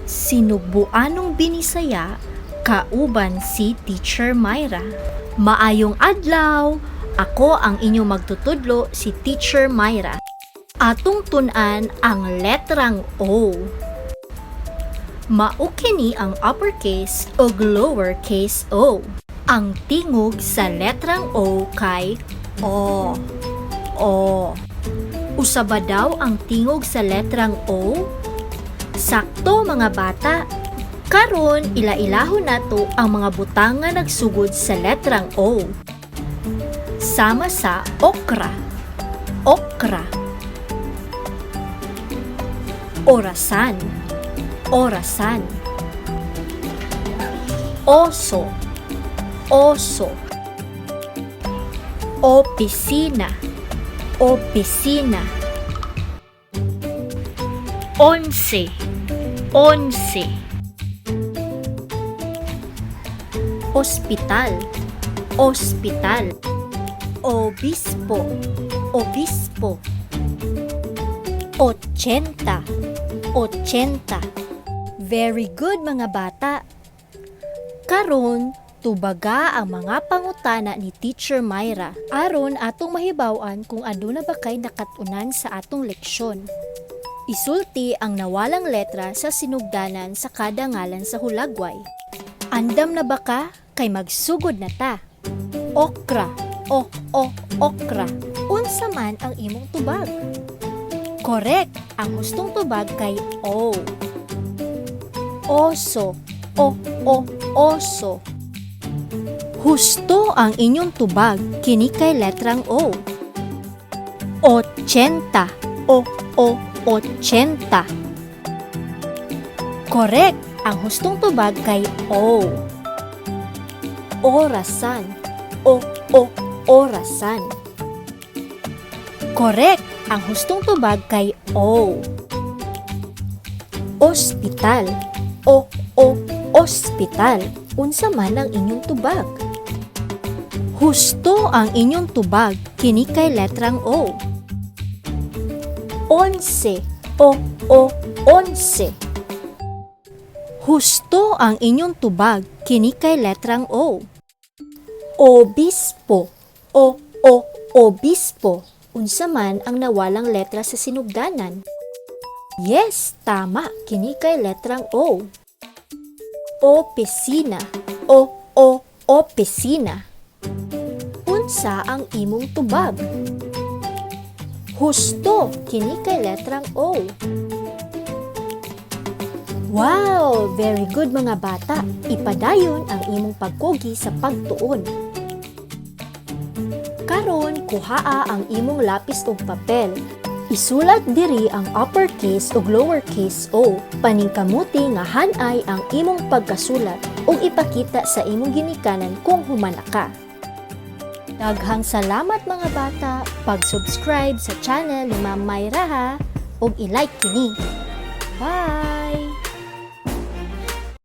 Sinubuanong binisaya, kauban si Teacher Myra. Maayong adlaw! Ako ang inyong magtutudlo, si Teacher Myra. Atong tun-an ang letrang O. Mao kini ang uppercase o lowercase o. Ang tingog sa letrang O kay O. O. Usa ba daw ang tingog sa letrang O? Sakto mga bata. Karon ila-ilahon nato ang mga butang nga nagsugod sa letrang O. Sama sa okra. Okra. Orasan. Orasan. Oso. Oso. Opisina. Opisina. Onse. Onse. Hospital. Hospital. Obispo. Obispo. 80. 80. Very good mga bata. Karon, tubaga ang mga pangutana ni Teacher Myra aron atong mahibaw-an kung aduna ba kay nakatunan sa atong leksyon. Isulti ang nawalang letra sa sinugdanan sa kada ngalan sa hulagway. Andam na ba ka? Kay magsugod na ta. Okra. Okra. Unsa man ang imong tubag? Correct. Ang hustong tubag kay O. Oso. Oso. Husto ang inyong tubag kini kay letrang O. 80. 80. Correct. Ang hustong tubag kay O. Orasan. Orasan. Correct. Ang hustong tubag kay O. Ospital. Ospital. Unsa man ang inyong tubag? Husto ang inyong tubag kini kay letrang O. Onse. Onse. Husto ang inyong tubag kini kay letrang O. Obispo. Obispo. Unsa man ang nawalang letra sa sinugdanan? Yes, tama. Kini kay letrang O. Opisina. Opisina. Unsa ang imong tubag? Husto. Kini kay letrang O. Wow! Very good mga bata. Ipadayon ang imong pagkugi sa pagtuon. Karon, kuhaa ang imong lapis ug papel. Isulat diri ang uppercase ug lowercase o. Paningkamuti nga hanay ang imong pagkasulat ug ipakita sa imong ginikanan kung humana ka. Daghang salamat mga bata, pag-subscribe sa channel ni Ma'am Myra ha, ug i-like kini. Bye!